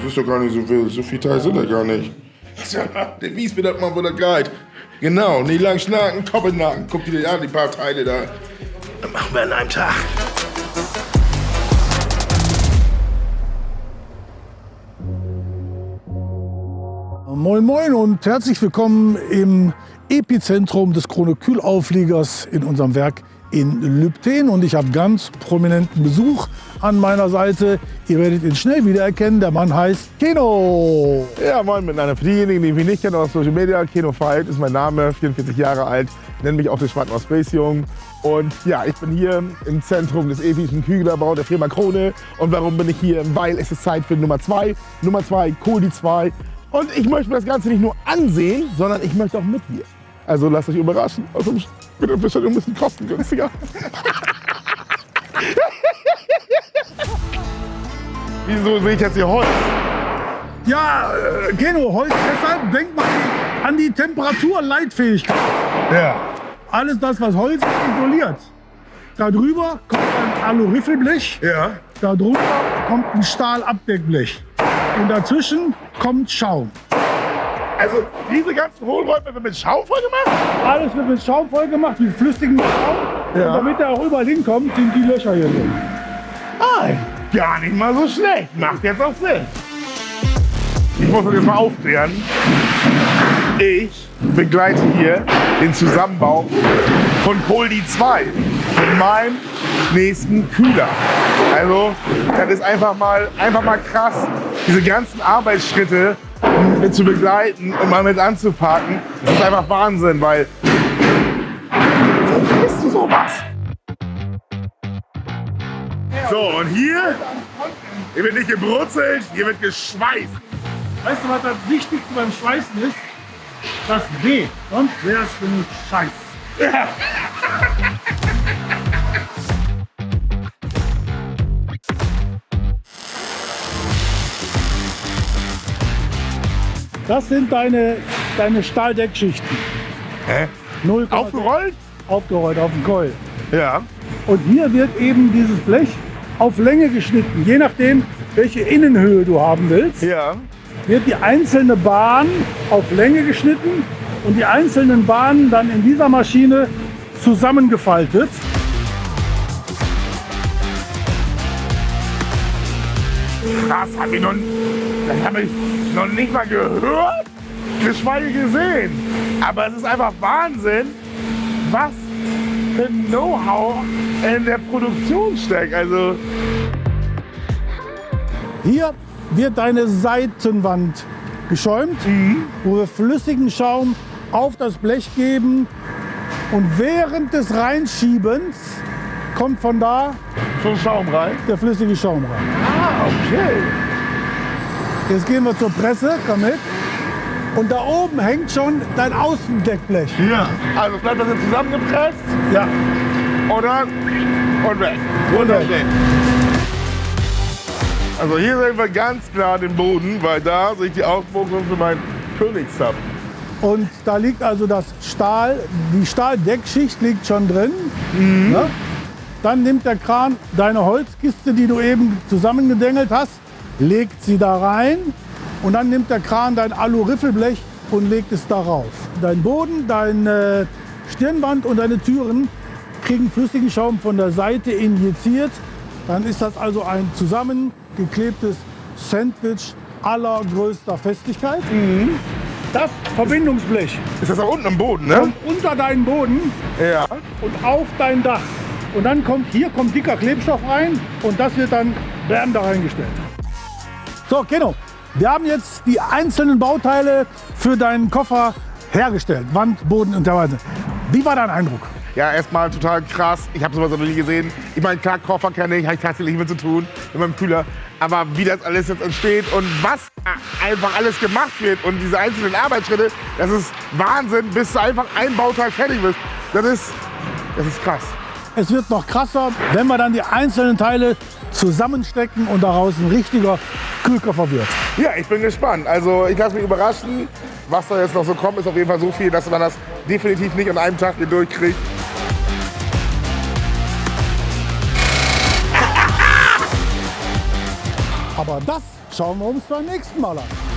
Das ist doch gar nicht so wild. So viel Teil sind da gar nicht. Der Wies wird das mal wieder geil. Genau, nicht lang schnacken, Koppelnacken. Guck dir an, die paar Teile da. Das machen wir an einem Tag. Moin Moin und herzlich willkommen im Epizentrum des Krone-Kühlaufliegers in unserem Werk in Lübten. Und ich habe ganz prominenten Besuch an meiner Seite. Ihr werdet ihn schnell wiedererkennen. Der Mann heißt Keno. Ja, moin miteinander. Für diejenigen, die mich nicht kennen aus Social Media, Keno Veit ist mein Name, 44 Jahre alt, nenne mich auch den Schwarzen Space Jung. Und ja, ich bin hier im Zentrum des epischen Kühlerbaus der Firma Krone. Und warum bin ich hier? Weil es ist Zeit für Nummer 2. Nummer 2, Kohl die 2. Und ich möchte mir das Ganze nicht nur ansehen, sondern ich möchte auch mit hier. Also lasst euch überraschen. Also mit der Bestellung ein bisschen kostengünstiger. Wieso sehe ich jetzt hier Holz? Ja, Keno, Holz, deshalb denkt mal an die Temperaturleitfähigkeit. Ja. Alles das, was Holz ist, isoliert. Da drüber kommt ein Alu-Riffelblech. Ja. Da drunter kommt ein Stahlabdeckblech. Und dazwischen kommt Schaum. Also diese ganzen Hohlräume werden mit Schaum voll gemacht? Alles wird mit Schaum voll gemacht, mit flüssigem Schaum. Ja. Und damit er auch überall hinkommt, sind die Löcher hier drin. Ah, gar nicht mal so schlecht. Macht jetzt auch Sinn. Ich muss das jetzt mal aufklären. Ich begleite hier den Zusammenbau von Koldi 2 in meinem nächsten Kühler. Also, das ist einfach mal krass, diese ganzen Arbeitsschritte mit zu begleiten und mal mit anzupacken. Das ist einfach Wahnsinn, weil wo kriegst du sowas? So, und hier wird nicht gebrutzelt, hier wird geschweißt. Weißt du, was das Wichtigste beim Schweißen ist? Das W. Sonst wär's für mich Scheiß. Ja. Das sind deine Stahldeckschichten. Hä? 0,6 Aufgerollt? Aufgerollt auf dem Keul. Ja. Und hier wird eben dieses Blech auf Länge geschnitten. Je nachdem, welche Innenhöhe du haben willst, Ja. wird die einzelne Bahn auf Länge geschnitten und die einzelnen Bahnen dann in dieser Maschine zusammengefaltet. Das habe ich noch nicht mal gehört, geschweige gesehen. Aber es ist einfach Wahnsinn, was für ein Know-how in der Produktion steckt. Also Hier wird deine Seitenwand geschäumt, wo wir flüssigen Schaum auf das Blech geben. Und während des Reinschiebens kommt von da schon Schaum rein. der flüssige Schaum rein. Ah, okay. Jetzt gehen wir zur Presse, komm mit. Und da oben hängt schon dein Außendeckblech. Ja. Also bleibt das jetzt zusammengepresst Ja, oder und weg. und weg. Also hier sehen wir ganz klar den Boden, weil da sehe ich die Auswirkungen für meinen Königszapfen. Und da liegt also das Stahl, die Stahldeckschicht liegt schon drin. Ne? Dann nimmt der Kran deine Holzkiste, die du eben zusammengedengelt hast, legt sie da rein. Und dann nimmt der Kran dein Alu-Riffelblech und legt es darauf. Dein Boden, deine Stirnwand und deine Türen kriegen flüssigen Schaum von der Seite injiziert. Dann ist das also ein zusammengeklebtes Sandwich allergrößter Festigkeit. Das Verbindungsblech Ist das da unten am Boden, ne? kommt unter deinen Boden Ja. und auf dein Dach. Und dann kommt dicker Klebstoff rein und das wird dann da reingestellt. So, Keno, wir haben jetzt die einzelnen Bauteile für deinen Koffer hergestellt. Wand, Boden und so weiter. Wie war dein Eindruck? Ja, erstmal total krass. Ich habe sowas noch nie gesehen. Ich meine, klar, Koffer kenne ich, habe ich tatsächlich mit zu tun, mit meinem Kühler. Aber wie das alles jetzt entsteht und was einfach alles gemacht wird und diese einzelnen Arbeitsschritte, das ist Wahnsinn, bis du einfach ein Bauteil fertig bist. Das ist krass. Es wird noch krasser, wenn wir dann die einzelnen Teile zusammenstecken und daraus ein richtiger Kühlkoffer wird. Ja, ich bin gespannt. Also ich lasse mich überraschen. Was da jetzt noch so kommt, ist auf jeden Fall so viel, dass man das definitiv nicht an einem Tag hier durchkriegt. Aber das Schauen wir uns beim nächsten Mal an.